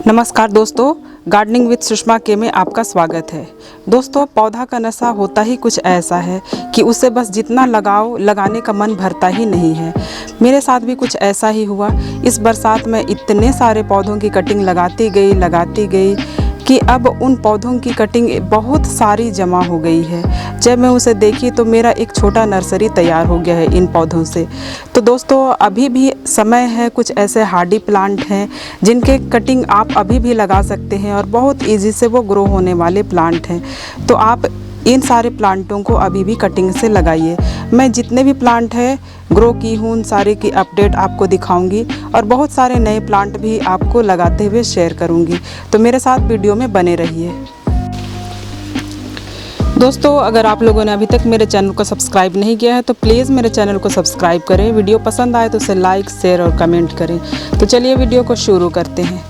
नमस्कार दोस्तों, gardening with Sushma के में आपका स्वागत है। दोस्तों, पौधा का नशा होता ही कुछ ऐसा है कि उसे बस जितना लगाओ लगाने का मन भरता ही नहीं है। मेरे साथ भी कुछ ऐसा ही हुआ। इस बरसात में इतने सारे पौधों की कटिंग लगाती गई कि अब उन पौधों की कटिंग बहुत सारी जमा हो गई है। जब मैं उसे देखी तो मेरा एक छोटा नर्सरी तैयार हो गया है इन पौधों से। तो दोस्तों, अभी भी समय है, कुछ ऐसे हार्डी प्लांट हैं जिनके कटिंग आप अभी भी लगा सकते हैं और बहुत इजी से वो ग्रो होने वाले प्लांट हैं। तो आप इन सारे प्लांटों को अभी भी कटिंग से लगाइए। मैं जितने भी प्लांट हैं ग्रो की हूँ उन सारे की अपडेट आपको दिखाऊंगी और बहुत सारे नए प्लांट भी आपको लगाते हुए शेयर करूंगी। तो मेरे साथ वीडियो में बने रहिए। दोस्तों, अगर आप लोगों ने अभी तक मेरे चैनल को सब्सक्राइब नहीं किया है तो प्लीज़ मेरे चैनल को सब्सक्राइब करें। वीडियो पसंद आए तो उसे लाइक, शेयर और कमेंट करें। तो चलिए वीडियो को शुरू करते हैं।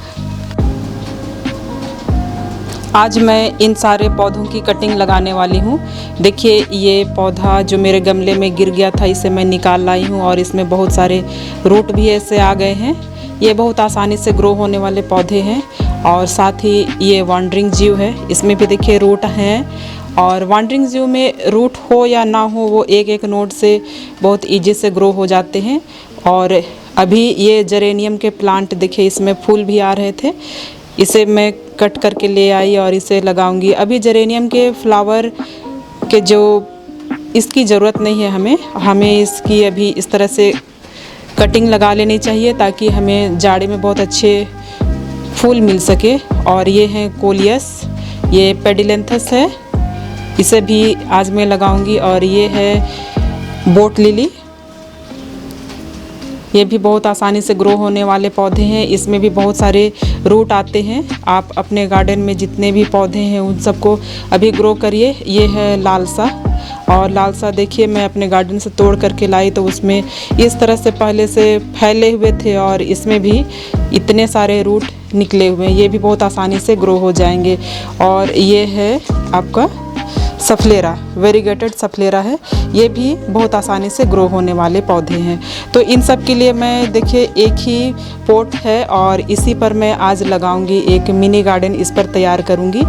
आज मैं इन सारे पौधों की कटिंग लगाने वाली हूँ। देखिए, ये पौधा जो मेरे गमले में गिर गया था इसे मैं निकाल लाई हूँ और इसमें बहुत सारे रूट भी ऐसे आ गए हैं। ये बहुत आसानी से ग्रो होने वाले पौधे हैं और साथ ही ये वांडरिंग जीव है, इसमें भी देखिए रूट हैं। और वांडरिंग जीव में रूट हो या ना हो वो एक एक नोड से बहुत ईजी से ग्रो हो जाते हैं। और अभी ये जेरेनियम के प्लांट देखिए, इसमें फूल भी आ रहे थे, इसे मैं कट करके ले आई और इसे लगाऊंगी। अभी जेरेनियम के फ्लावर के जो इसकी ज़रूरत नहीं है, हमें इसकी अभी इस तरह से कटिंग लगा लेनी चाहिए ताकि हमें जाड़े में बहुत अच्छे फूल मिल सके। और ये हैं कोलियस, ये पेडिलेंथस है, इसे भी आज मैं लगाऊंगी। और ये है बोट लिली, ये भी बहुत आसानी से ग्रो होने वाले पौधे हैं। इसमें भी बहुत सारे रूट आते हैं। आप अपने गार्डन में जितने भी पौधे हैं उन सबको अभी ग्रो करिए। ये है लालसा, और लालसा देखिए मैं अपने गार्डन से तोड़ करके लाई तो उसमें इस तरह से पहले से फैले हुए थे और इसमें भी इतने सारे रूट निकले हुए हैं। ये भी बहुत आसानी से ग्रो हो जाएंगे। और ये है आपका सफलेरा, वेरीगेटेड सफलेरा है, ये भी बहुत आसानी से ग्रो होने वाले पौधे हैं। तो इन सब के लिए मैं देखिए एक ही पॉट है और इसी पर मैं आज लगाऊंगी, एक मिनी गार्डन इस पर तैयार करूंगी।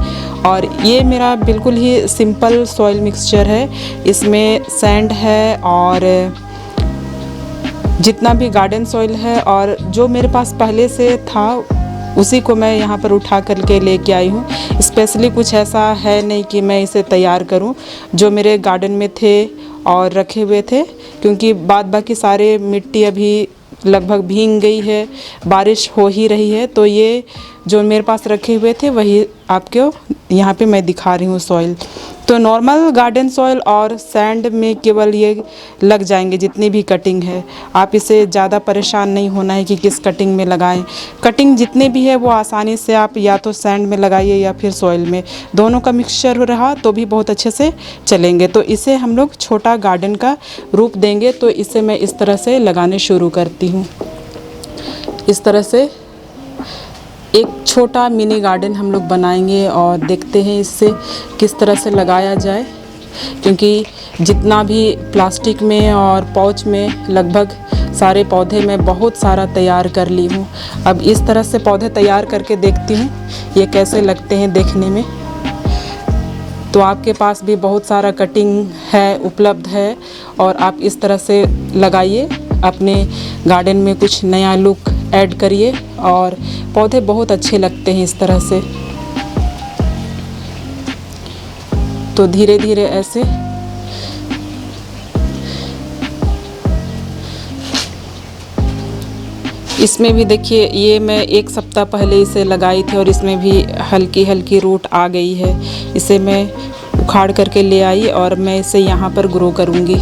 और ये मेरा बिल्कुल ही सिंपल सॉइल मिक्सचर है, इसमें सैंड है और जितना भी गार्डन सॉइल है और जो मेरे पास पहले से था उसी को मैं यहाँ पर उठा करके लेके आई हूँ। स्पेशली कुछ ऐसा है नहीं कि मैं इसे तैयार करूँ, जो मेरे गार्डन में थे और रखे हुए थे, क्योंकि बाद बाकी सारे मिट्टी अभी लगभग भीग गई है, बारिश हो ही रही है। तो ये जो मेरे पास रखे हुए थे वही आपको यहाँ पे मैं दिखा रही हूँ सॉइल। तो नॉर्मल गार्डन सॉइल और सैंड में केवल ये लग जाएंगे जितनी भी कटिंग है। आप इसे ज़्यादा परेशान नहीं होना है कि किस कटिंग में लगाएं। कटिंग जितने भी है वो आसानी से आप या तो सैंड में लगाइए या फिर सॉइल में, दोनों का मिक्सचर हो रहा तो भी बहुत अच्छे से चलेंगे। तो इसे हम लोग छोटा गार्डन का रूप देंगे। तो इसे मैं इस तरह से लगाने शुरू करती हूँ। इस तरह से एक छोटा मिनी गार्डन हम लोग बनाएंगे और देखते हैं इससे किस तरह से लगाया जाए, क्योंकि जितना भी प्लास्टिक में और पाउच में लगभग सारे पौधे मैं बहुत सारा तैयार कर ली हूँ। अब इस तरह से पौधे तैयार करके देखती हूँ ये कैसे लगते हैं देखने में। तो आपके पास भी बहुत सारा कटिंग है, उपलब्ध है, और आप इस तरह से लगाइए, अपने गार्डन में कुछ नया लुक ऐड करिए और पौधे बहुत अच्छे लगते हैं इस तरह से। तो धीरे धीरे ऐसे इसमें भी देखिए, ये मैं एक सप्ताह पहले इसे लगाई थी और इसमें भी हल्की हल्की रूट आ गई है। इसे मैं उखाड़ करके ले आई और मैं इसे यहाँ पर ग्रो करूँगी।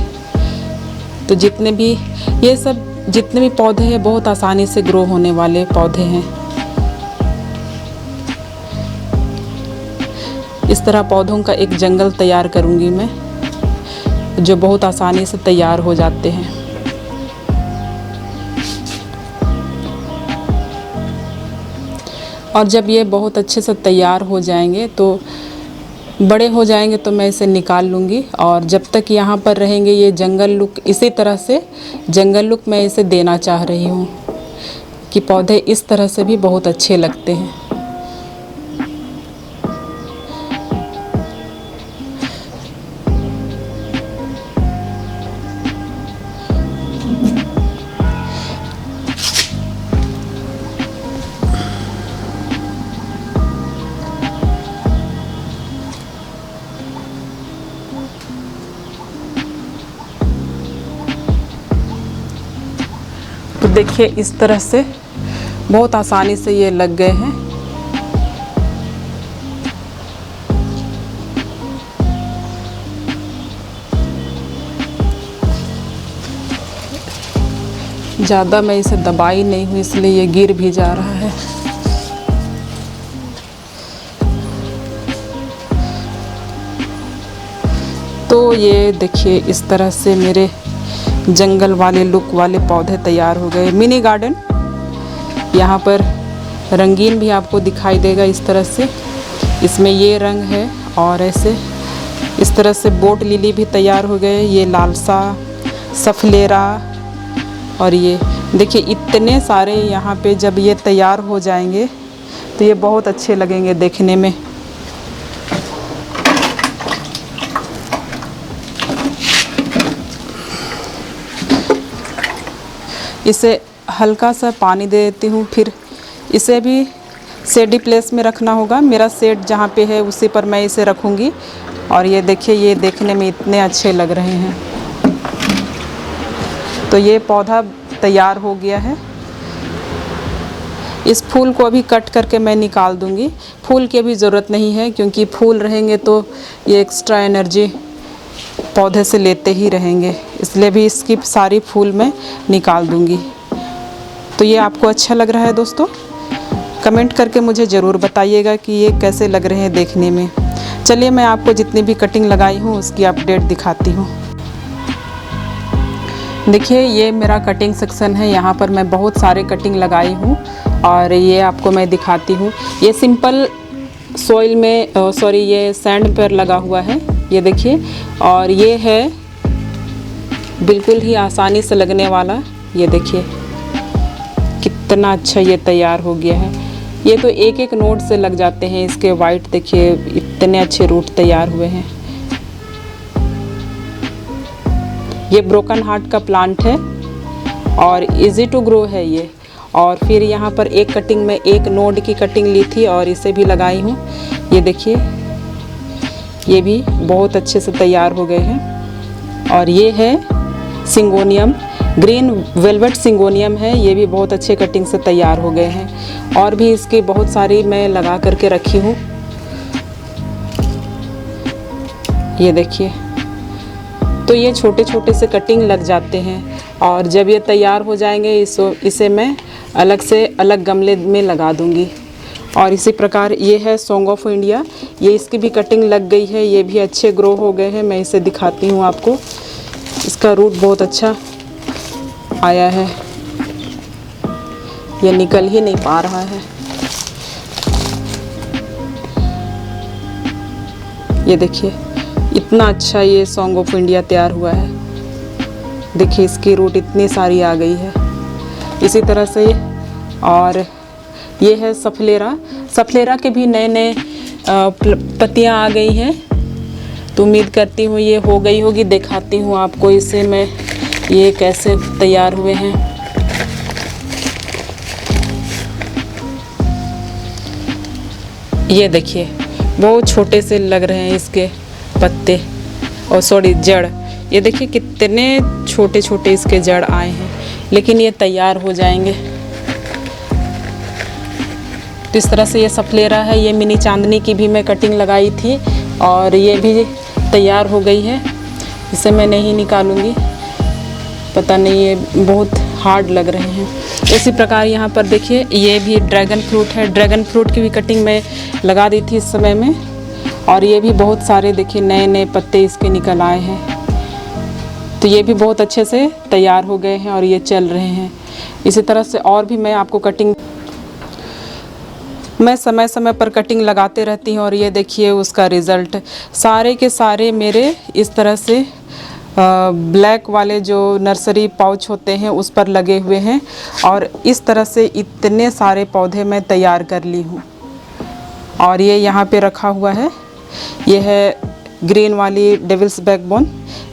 तो जितने भी पौधे हैं बहुत आसानी से ग्रो होने वाले पौधे हैं। इस तरह पौधों का एक जंगल तैयार करूँगी मैं, जो बहुत आसानी से तैयार हो जाते हैं। और जब ये बहुत अच्छे से तैयार हो जाएंगे तो बड़े हो जाएंगे तो मैं इसे निकाल लूँगी। और जब तक यहाँ पर रहेंगे ये जंगल लुक, इसी तरह से जंगल लुक मैं इसे देना चाह रही हूँ कि पौधे इस तरह से भी बहुत अच्छे लगते हैं। देखिए इस तरह से बहुत आसानी से ये लग गए हैं। ज़्यादा मैं इसे दबाई नहीं हूँ, इसलिए ये गिर भी जा रहा है। तो ये देखिए इस तरह से मेरे जंगल वाले लुक वाले पौधे तैयार हो गए। मिनी गार्डन यहाँ पर रंगीन भी आपको दिखाई देगा इस तरह से। इसमें ये रंग है और ऐसे इस तरह से बोट लिली भी तैयार हो गए। ये लालसा, सफलेरा और ये देखिए इतने सारे यहाँ पे जब ये तैयार हो जाएंगे तो ये बहुत अच्छे लगेंगे देखने में। इसे हल्का सा पानी दे देती हूँ, फिर इसे भी शेडी प्लेस में रखना होगा। मेरा शेड जहाँ पे है उसी पर मैं इसे रखूँगी। और ये देखिए ये देखने में इतने अच्छे लग रहे हैं। तो ये पौधा तैयार हो गया है। इस फूल को अभी कट करके मैं निकाल दूँगी। फूल की अभी ज़रूरत नहीं है, क्योंकि फूल रहेंगे तो ये एक्स्ट्रा एनर्जी पौधे से लेते ही रहेंगे, इसलिए भी इसकी सारी फूल मैं निकाल दूँगी। तो ये आपको अच्छा लग रहा है दोस्तों? कमेंट करके मुझे ज़रूर बताइएगा कि ये कैसे लग रहे हैं देखने में। चलिए मैं आपको जितनी भी कटिंग लगाई हूँ उसकी अपडेट दिखाती हूँ। देखिए ये मेरा कटिंग सेक्शन है। यहाँ पर मैं बहुत सारे कटिंग लगाई हूँ और ये आपको मैं दिखाती हूँ। ये सिंपल सॉइल में ये सैंड पर लगा हुआ है, ये देखिए। और ये है बिल्कुल ही आसानी से लगने वाला। ये देखिए कितना अच्छा ये तैयार हो गया है। ये तो एक एक नोड से लग जाते हैं इसके। वाइट देखिए इतने अच्छे रूट तैयार हुए हैं। ये ब्रोकन हार्ट का प्लांट है और इजी टू ग्रो है ये। और फिर यहाँ पर एक कटिंग में एक नोड की कटिंग ली थी और इसे भी लगाई हूँ। ये देखिए ये भी बहुत अच्छे से तैयार हो गए हैं। और ये है सिंगोनियम, ग्रीन वेलवेट सिंगोनियम है। ये भी बहुत अच्छे कटिंग से तैयार हो गए हैं। और भी इसकी बहुत सारी मैं लगा करके रखी हूँ। ये देखिए तो ये छोटे छोटे से कटिंग लग जाते हैं और जब ये तैयार हो जाएंगे इसे मैं अलग से अलग गमले में लगा दूंगी। और इसी प्रकार ये है सॉन्ग ऑफ इंडिया। ये इसकी भी कटिंग लग गई है। ये भी अच्छे ग्रो हो गए हैं। मैं इसे दिखाती हूँ आपको। इसका रूट बहुत अच्छा आया है। ये निकल ही नहीं पा रहा है। ये देखिए इतना अच्छा ये सॉन्ग ऑफ इंडिया तैयार हुआ है। देखिए इसकी रूट इतनी सारी आ गई है इसी तरह से। और ये है सफलेरा। सफलेरा के भी नए नए पत्तियां आ गई हैं। तो उम्मीद करती हूँ ये हो गई होगी। दिखाती हूँ आपको इसे मैं ये कैसे तैयार हुए हैं। ये देखिए बहुत छोटे से लग रहे हैं इसके पत्ते और सॉरी जड़। ये देखिए कितने छोटे छोटे इसके जड़ आए हैं, लेकिन ये तैयार हो जाएंगे। तो इस तरह से ये सफलेरा है। ये मिनी चांदनी की भी मैं कटिंग लगाई थी और ये भी तैयार हो गई है। इसे मैं नहीं निकालूंगी, पता नहीं ये बहुत हार्ड लग रहे हैं। इसी प्रकार यहाँ पर देखिए ये भी ड्रैगन फ्रूट है। ड्रैगन फ्रूट की भी कटिंग मैं लगा दी थी इस समय में। और ये भी बहुत सारे देखिए नए नए पत्ते इसके निकल आए हैं। तो ये भी बहुत अच्छे से तैयार हो गए हैं और ये चल रहे हैं। इसी तरह से और भी मैं आपको कटिंग मैं समय समय पर कटिंग लगाते रहती हूँ। और ये देखिए उसका रिज़ल्ट सारे के सारे मेरे इस तरह से ब्लैक वाले जो नर्सरी पाउच होते हैं उस पर लगे हुए हैं। और इस तरह से इतने सारे पौधे मैं तैयार कर ली हूँ। और ये यहाँ पे रखा हुआ है। ये है ग्रीन वाली डेविल्स बैकबोन।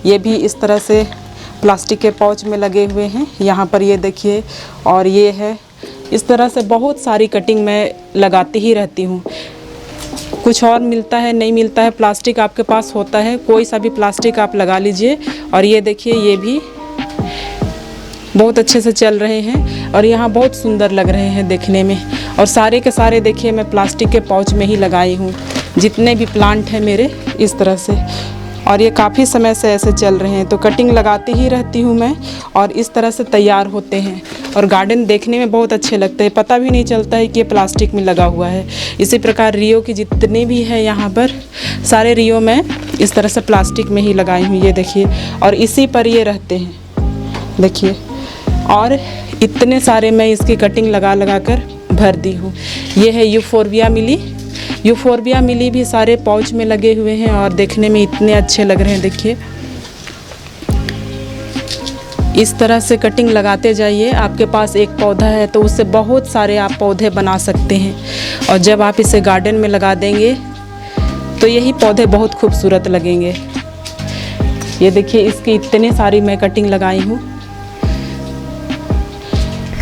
ये भी इस तरह से प्लास्टिक के पाउच में लगे हुए हैं। यहाँ पर ये देखिए। और ये है इस तरह से बहुत सारी कटिंग मैं लगाती ही रहती हूँ। कुछ और मिलता है नहीं मिलता है, प्लास्टिक आपके पास होता है कोई सा भी प्लास्टिक आप लगा लीजिए। और ये देखिए ये भी बहुत अच्छे से चल रहे हैं और यहाँ बहुत सुंदर लग रहे हैं देखने में। और सारे के सारे देखिए मैं प्लास्टिक के पाउच में ही लगाई हूँ, जितने भी प्लांट हैं मेरे इस तरह से। और ये काफ़ी समय से ऐसे चल रहे हैं, तो कटिंग लगाती ही रहती हूँ मैं और इस तरह से तैयार होते हैं। और गार्डन देखने में बहुत अच्छे लगते हैं, पता भी नहीं चलता है कि ये प्लास्टिक में लगा हुआ है। इसी प्रकार रियो की जितने भी है यहाँ पर, सारे रियो मैं इस तरह से प्लास्टिक में ही लगाई हूँ, ये देखिए। और इसी पर ये रहते हैं देखिए। और इतने सारे मैं इसकी कटिंग लगा लगा कर भर दी हूँ। ये है यूफोरबिया मिली। यूफोरबिया मिली भी सारे पाउच में लगे हुए हैं और देखने में इतने अच्छे लग रहे हैं देखिए। इस तरह से कटिंग लगाते जाइए। आपके पास एक पौधा है तो उससे बहुत सारे आप पौधे बना सकते हैं, और जब आप इसे गार्डन में लगा देंगे तो यही पौधे बहुत खूबसूरत लगेंगे। ये देखिए, इसकी इतने सारी मैं कटिंग लगाई हूँ।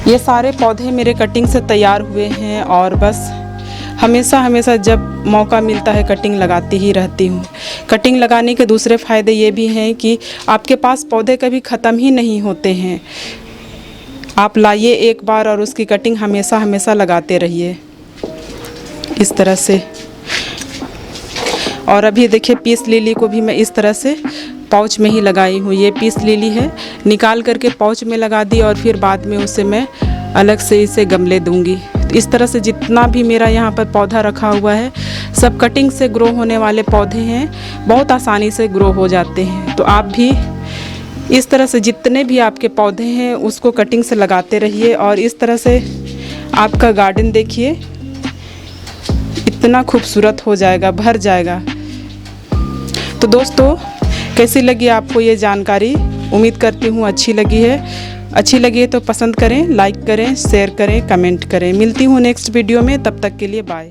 ये सारे पौधे मेरे कटिंग से तैयार हुए हैं और बस हमेशा जब मौका मिलता है कटिंग लगाती ही रहती हूँ। कटिंग लगाने के दूसरे फ़ायदे ये भी हैं कि आपके पास पौधे कभी ख़त्म ही नहीं होते हैं। आप लाइए एक बार और उसकी कटिंग हमेशा लगाते रहिए इस तरह से। और अभी देखिए पीस लिली को भी मैं इस तरह से पाउच में ही लगाई हूँ। ये पीस लिली है, निकाल करके पाउच में लगा दी और फिर बाद में उसे मैं अलग से इसे गमले दूंगी। इस तरह से जितना भी मेरा यहाँ पर पौधा रखा हुआ है सब कटिंग से ग्रो होने वाले पौधे हैं, बहुत आसानी से ग्रो हो जाते हैं। तो आप भी इस तरह से जितने भी आपके पौधे हैं उसको कटिंग से लगाते रहिए और इस तरह से आपका गार्डन देखिए इतना खूबसूरत हो जाएगा, भर जाएगा। तो दोस्तों, कैसी लगी आपको ये जानकारी? उम्मीद करती हूँ अच्छी लगी है। अच्छी लगी तो पसंद करें, लाइक करें, शेयर करें, कमेंट करें। मिलती हूँ नेक्स्ट वीडियो में, तब तक के लिए बाय।